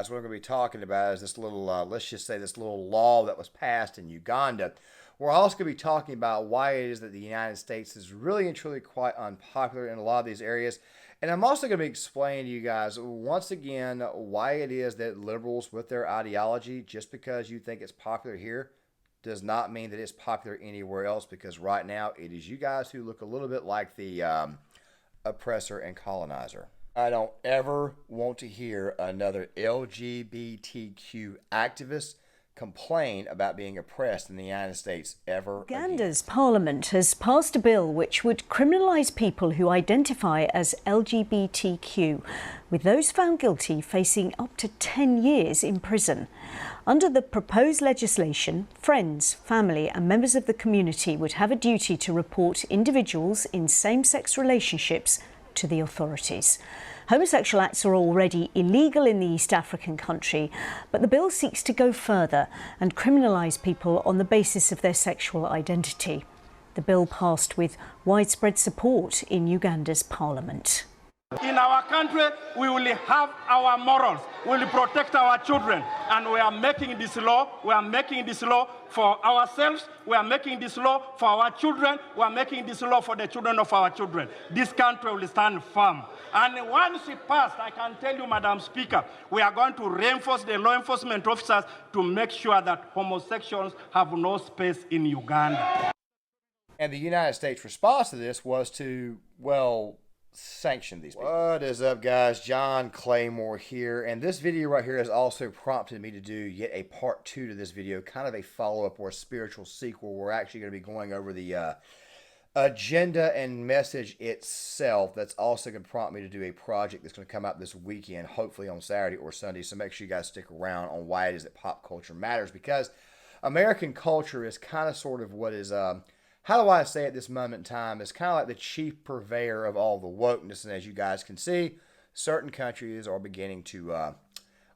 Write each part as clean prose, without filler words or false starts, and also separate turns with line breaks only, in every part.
guys, what I'm going to be talking about is this little, let's just say this little law that was passed in Uganda. We're also going to be talking about why it is that the United States is really and truly quite unpopular in a lot of these areas. And I'm also going to be explaining to you guys, once again, why it is that liberals with their ideology, just because you think it's popular here, does not mean that it's popular anywhere else, because right now it is you guys who look a little bit like the oppressor and colonizer. I don't ever want to hear another LGBTQ activist complain about being oppressed in the United States ever
Uganda's
again.
parliament has passed a bill which would criminalise people who identify as LGBTQ, with those found guilty facing up to 10 years in prison. Under the proposed legislation, friends, family and members of the community would have a duty to report individuals in same-sex relationships to the authorities. Homosexual acts are already illegal in the East African country, but the bill seeks to go further and criminalise people on the basis of their sexual identity. The bill passed with widespread support in Uganda's parliament.
In our country, we will have our morals. We will protect our children. And we are making this law. We are making this law for ourselves. We are making this law for our children. We are making this law for the children of our children. This country will stand firm. And once it passed, I can tell you, Madam Speaker, we are going to reinforce the law enforcement officers to make sure that homosexuals have no space in Uganda.
And the United States response to this was to, well, sanction these people. What is up, guys? John Claymore here, and this video right here has also prompted me to do yet a part 2 to this video, kind of a follow-up or a spiritual sequel. We're actually going to be going over the agenda and message itself. That's also going to prompt me to do a project that's going to come out this weekend, hopefully on Saturday or Sunday, so make sure you guys stick around on why it is that pop culture matters, because American culture is kind of sort of what is how do I say at this moment in time, it's kind of like the chief purveyor of all the wokeness. And as you guys can see, certain countries are beginning to,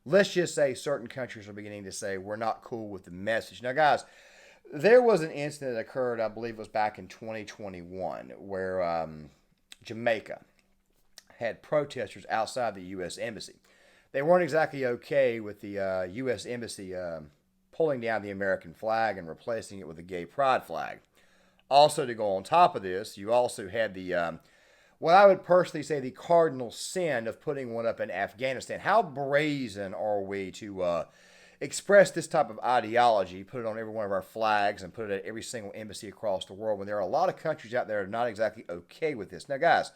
let's just say certain countries are beginning to say, we're not cool with the message. Now, guys, there was an incident that occurred, I believe it was back in 2021, where Jamaica had protesters outside the U.S. Embassy. They weren't exactly okay with the U.S. Embassy pulling down the American flag and replacing it with a gay pride flag. Also, to go on top of this, you also had the, what I would personally say, the cardinal sin of putting one up in Afghanistan. How brazen are we to express this type of ideology, put it on every one of our flags, and put it at every single embassy across the world, when there are a lot of countries out there that are not exactly okay with this? Now, guys,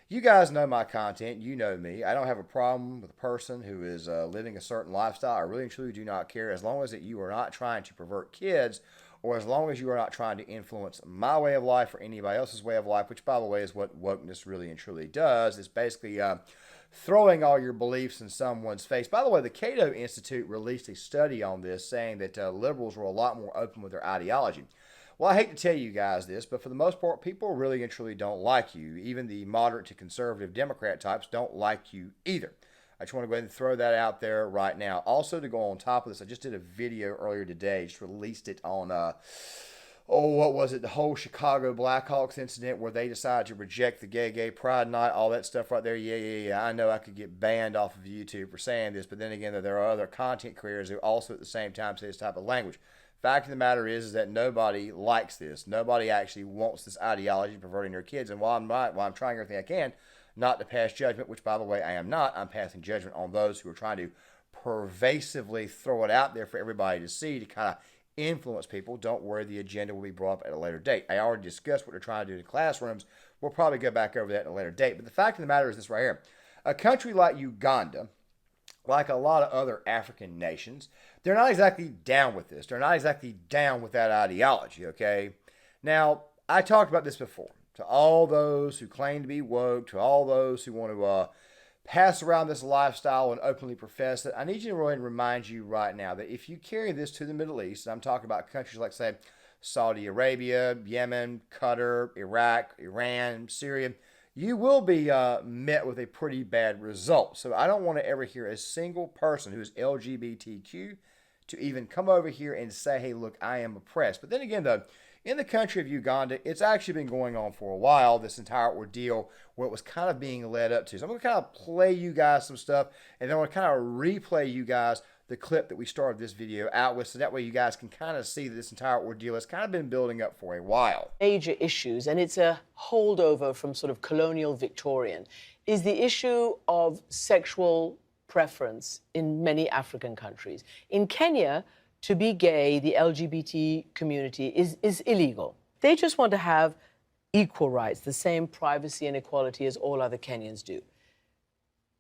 you guys know my content. You know me. I don't have a problem with a person who is living a certain lifestyle. I really and truly do not care, as long as that you are not trying to pervert kids, or as long as you are not trying to influence my way of life or anybody else's way of life, which, by the way, is what wokeness really and truly does. It's basically throwing all your beliefs in someone's face. By the way, the Cato Institute released a study on this, saying that liberals were a lot more open with their ideology. Well, I hate to tell you guys this, but for the most part, people really and truly don't like you. Even the moderate to conservative Democrat types don't like you either. I just want to go ahead and throw that out there right now. Also, to go on top of this, I just did a video earlier today, just released it on, what was it, the whole Chicago Blackhawks incident, where they decided to reject the gay pride night, all that stuff right there. Yeah. I know I could get banned off of YouTube for saying this, but then again, there are other content creators who also at the same time say this type of language. Fact of the matter is that nobody likes this. Nobody actually wants this ideology perverting their kids. And while I'm trying everything I can not to pass judgment, which, by the way, I am not, I'm passing judgment on those who are trying to pervasively throw it out there for everybody to see, to kind of influence people. Don't worry, the agenda will be brought up at a later date. I already discussed what they're trying to do in classrooms. We'll probably go back over that at a later date. But the fact of the matter is this right here. A country like Uganda, like a lot of other African nations, they're not exactly down with this. They're not exactly down with that ideology, okay? Now, I talked about this before. To all those who claim to be woke, to all those who want to pass around this lifestyle and openly profess it, I need you to really remind you right now that if you carry this to the Middle East, and I'm talking about countries like, say, Saudi Arabia, Yemen, Qatar, Iraq, Iran, Syria, you will be met with a pretty bad result. So I don't want to ever hear a single person who is LGBTQ to even come over here and say, hey, look, I am oppressed. But then again, though, In the country of Uganda, it's actually been going on for a while, this entire ordeal, where it was kind of being led up to. So I'm going to kind of play you guys some stuff, and then I'm going to kind of replay you guys the clip that we started this video out with, so that way you guys can kind of see that this entire ordeal has kind of been building up for a while.
Major issues, and it's a holdover from sort of colonial Victorian, is the issue of sexual preference in many African countries. In Kenya, to be gay, the LGBT community is illegal. They just want to have equal rights, the same privacy and equality as all other Kenyans do.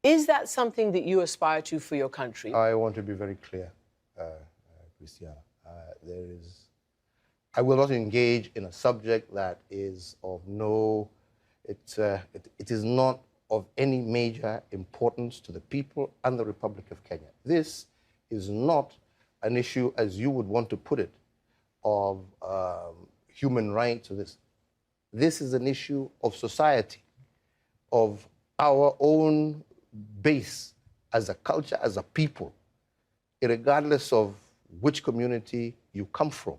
Is that something that you aspire to for your country?
I want to be very clear, Christiana. I will not engage in a subject that is of no, it is not of any major importance to the people and the Republic of Kenya. This is not an issue, as you would want to put it, of human rights or this. This is an issue of society, of our own base as a culture, as a people, regardless of which community you come from.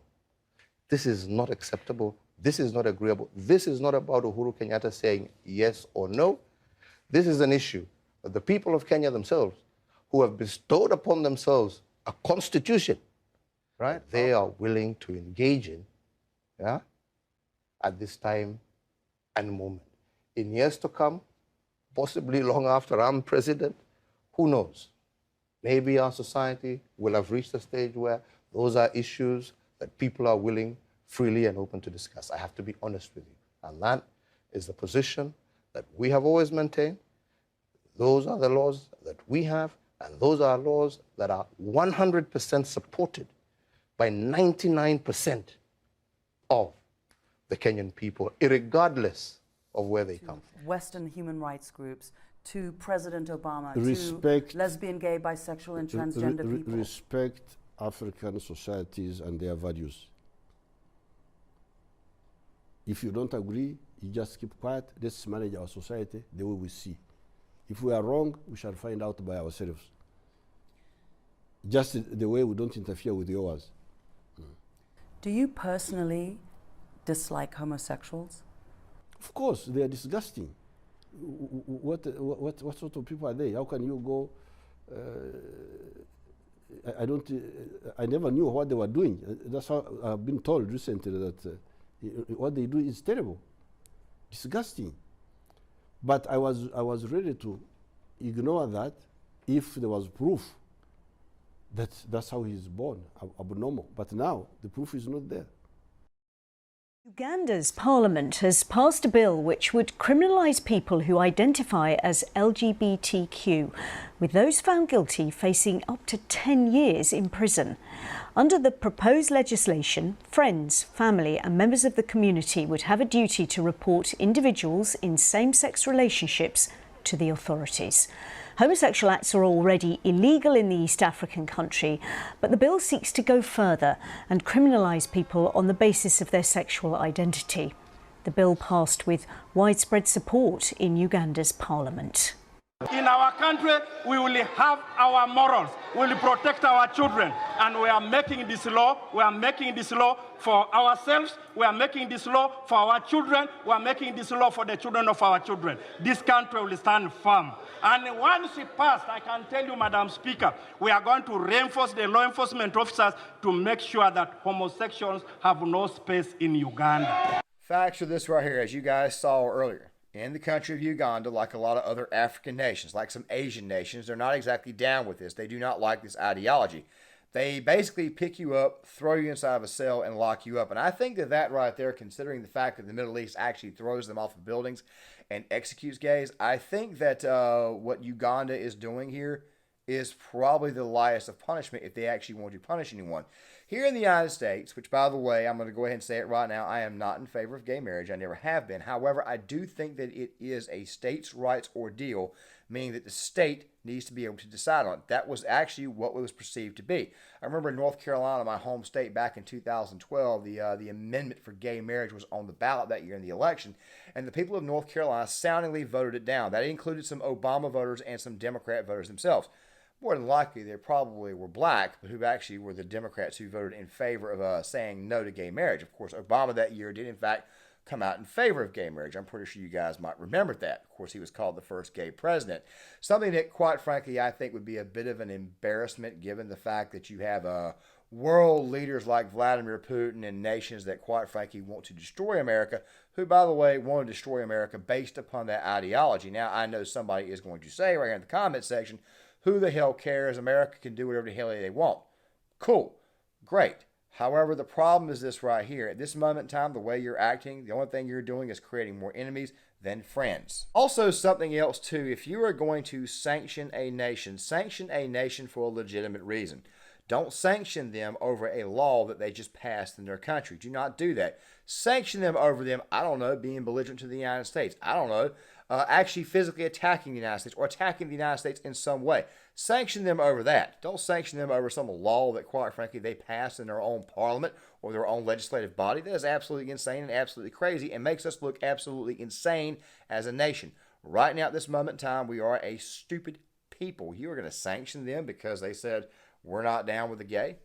This is not acceptable. This is not agreeable. This is not about Uhuru Kenyatta saying yes or no. This is an issue that the people of Kenya themselves, who have bestowed upon themselves a constitution, right, they are willing to engage in, yeah, at this time and moment. In years to come, possibly long after I'm president, who knows? Maybe our society will have reached a stage where those are issues that people are willing, freely and open to discuss. I have to be honest with you. And that is the position that we have always maintained. Those are the laws that we have, and those are laws that are 100% supported by 99% of the Kenyan people, irregardless of where they come from.
Western human rights groups, to President Obama,
respect,
to lesbian, gay, bisexual and transgender people.
Respect African societies and their values. If you don't agree, you just keep quiet. Let's manage our society the way we see. If we are wrong, we shall find out by ourselves. Just the way we don't interfere with yours.
Do you personally dislike homosexuals?
Of course, they are disgusting. What sort of people are they? How can you go? I never knew what they were doing. That's how I've been told recently that what they do is terrible, disgusting. But I was ready to ignore that if there was proof that that's how he's born, abnormal. But now the proof is not there.
Uganda's parliament has passed a bill which would criminalise people who identify as LGBTQ, with those found guilty facing up to 10 years in prison. Under the proposed legislation, friends, family and members of the community would have a duty to report individuals in same-sex relationships to the authorities. Homosexual acts are already illegal in the East African country, but the bill seeks to go further and criminalise people on the basis of their sexual identity. The bill passed with widespread support in Uganda's parliament.
In our country, we will have our morals. We will protect our children. And we are making this law. We are making this law for ourselves. We are making this law for our children. We are making this law for the children of our children. This country will stand firm. And once it passed, I can tell you, Madam Speaker, we are going to reinforce the law enforcement officers to make sure that homosexuals have no space in Uganda.
Facts are this right here, as you guys saw earlier. In the country of Uganda, like a lot of other African nations, like some Asian nations, they're not exactly down with this. They do not like this ideology. They basically pick you up, throw you inside of a cell, and lock you up. And I think that right there, considering the fact that the Middle East actually throws them off of buildings and executes gays, I think that what Uganda is doing here is probably the lightest of punishment if they actually want to punish anyone. Here in the United States, which, by the way, I'm going to go ahead and say it right now, I am not in favor of gay marriage. I never have been. However, I do think that it is a states' rights ordeal, meaning that the state needs to be able to decide on it. That was actually what it was perceived to be. I remember in North Carolina, my home state, back in 2012, the amendment for gay marriage was on the ballot that year in the election, and the people of North Carolina soundingly voted it down. That included some Obama voters and some Democrat voters themselves. more than likely they probably were black, but who actually were the Democrats who voted in favor of saying no to gay marriage. Of course, Obama that year did in fact come out in favor of gay marriage. I'm pretty sure you guys might remember that. Of course, he was called the first gay president. Something that, quite frankly, I think would be a bit of an embarrassment given the fact that you have world leaders like Vladimir Putin and nations that, quite frankly, want to destroy America, who, by the way, want to destroy America based upon that ideology. Now, I know somebody is going to say right here in the comment section, who the hell cares? America can do whatever the hell they want. Cool. Great. However, the problem is this right here. At this moment in time, the way you're acting, the only thing you're doing is creating more enemies than friends. Also, something else, too. If you are going to sanction a nation for a legitimate reason. Don't sanction them over a law that they just passed in their country. Do not do that. Sanction them over them, I don't know, being belligerent to the United States. I don't know, actually physically attacking the United States or attacking the United States in some way. Sanction them over that. Don't sanction them over some law that, quite frankly, they passed in their own parliament or their own legislative body. That is absolutely insane and absolutely crazy and makes us look absolutely insane as a nation. Right now, at this moment in time, we are a stupid people. You are going to sanction them because they said, we're not down with the gay?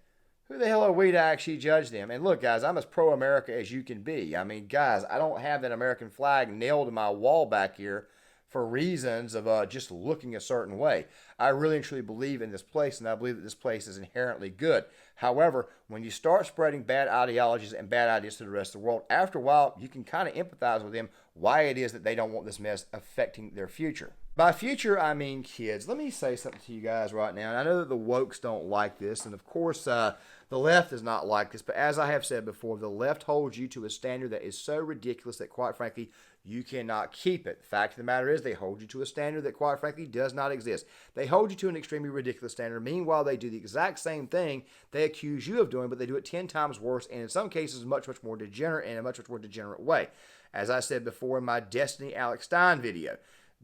Who the hell are we to actually judge them? And look, guys, I'm as pro-America as you can be. I mean, guys, I don't have that American flag nailed to my wall back here for reasons of just looking a certain way. I really and truly believe in this place, and I believe that this place is inherently good. However, when you start spreading bad ideologies and bad ideas to the rest of the world, after a while, you can kind of empathize with them why it is that they don't want this mess affecting their future. By future, I mean kids. Let me say something to you guys right now. And I know that the wokes don't like this, and of course, the left does not like this. But as I have said before, the left holds you to a standard that is so ridiculous that, quite frankly, you cannot keep it. The fact of the matter is, they hold you to a standard that, quite frankly, does not exist. They hold you to an extremely ridiculous standard. Meanwhile, they do the exact same thing they accuse you of doing, but they do it 10 times worse, and in some cases, much more degenerate, in a much more degenerate way. As I said before in my Destiny Alex Stein video,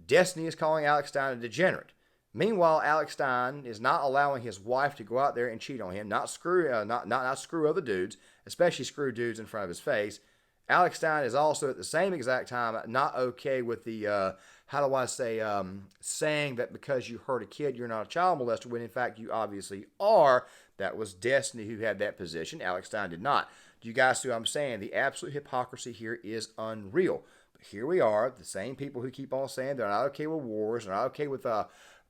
Destiny is calling Alex Stein a degenerate. Meanwhile, Alex Stein is not allowing his wife to go out there and cheat on him, not screw other dudes, especially screw dudes in front of his face. Alex Stein is also at the same exact time not okay with the, saying that because you hurt a kid, you're not a child molester, when in fact you obviously are. That was Destiny who had that position. Alex Stein did not. Do you guys see what I'm saying? The absolute hypocrisy here is unreal. Here we are, the same people who keep on saying they're not okay with wars, they're not okay with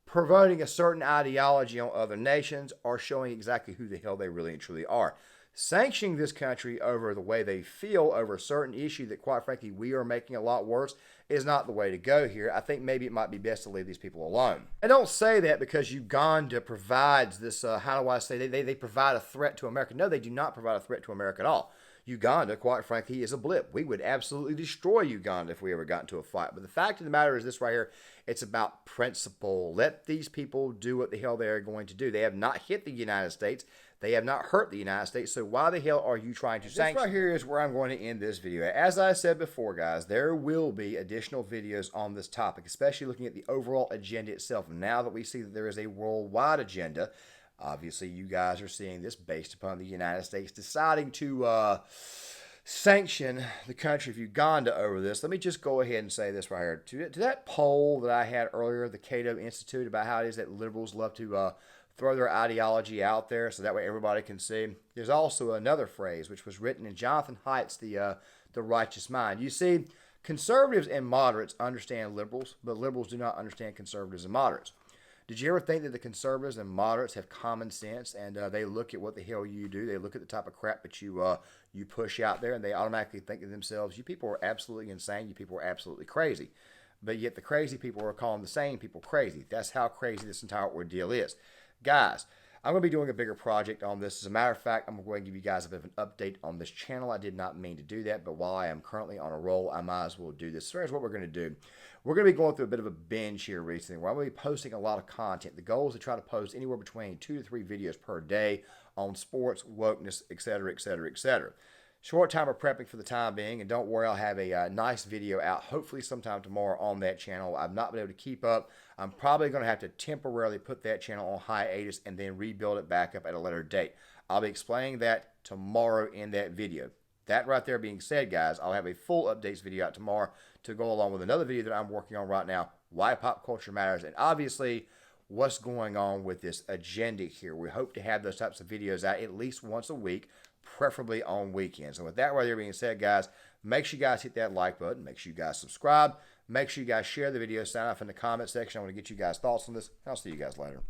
promoting a certain ideology on other nations, are showing exactly who the hell they really and truly are. Sanctioning this country over the way they feel over a certain issue that, quite frankly, we are making a lot worse is not the way to go here. I think maybe it might be best to leave these people alone. I don't say that because Uganda provides this, they provide a threat to America. No, they do not provide a threat to America at all. Uganda, quite frankly, is a blip. We would absolutely destroy Uganda if we ever got into a fight. But the fact of the matter is this right here, it's about principle. Let these people do what the hell they are going to do. They have not hit the United States. They have not hurt the United States. So why the hell are you trying to sanction? This right here is where I'm going to end this video. As I said before, guys, there will be additional videos on this topic, especially looking at the overall agenda itself. Now that we see that there is a worldwide agenda, obviously, you guys are seeing this based upon the United States deciding to sanction the country of Uganda over this. Let me just go ahead and say this right here. To that poll that I had earlier, the Cato Institute, about how it is that liberals love to throw their ideology out there so that way everybody can see. There's also another phrase which was written in Jonathan Haidt's The Righteous Mind. You see, conservatives and moderates understand liberals, but liberals do not understand conservatives and moderates. Did you ever think that the conservatives and moderates have common sense and they look at what the hell you do? They look at the type of crap that you push out there and they automatically think to themselves, you people are absolutely insane. You people are absolutely crazy. But yet the crazy people are calling the sane people crazy. That's how crazy this entire ordeal is. Guys, I'm going to be doing a bigger project on this. As a matter of fact, I'm going to give you guys a bit of an update on this channel. I did not mean to do that, but while I am currently on a roll, I might as well do this. So here's what we're going to do. We're going to be going through a bit of a binge here recently where I'm going to be posting a lot of content. The goal is to try to post anywhere between 2 to 3 videos per day on sports, wokeness, etc., etc., etc. Short time of prepping for the time being, and don't worry, I'll have a nice video out hopefully sometime tomorrow on that channel. I've not been able to keep up. I'm probably going to have to temporarily put that channel on hiatus and then rebuild it back up at a later date. I'll be explaining that tomorrow in that video. That right there being said, guys, I'll have a full updates video out tomorrow to go along with another video that I'm working on right now, Why Pop Culture Matters, and obviously what's going on with this agenda here. We hope to have those types of videos out at least once a week, preferably on weekends. And with that right there being said, guys, make sure you guys hit that like button. Make sure you guys subscribe. Make sure you guys share the video. Sign off in the comment section. I want to get you guys' thoughts on this. I'll see you guys later.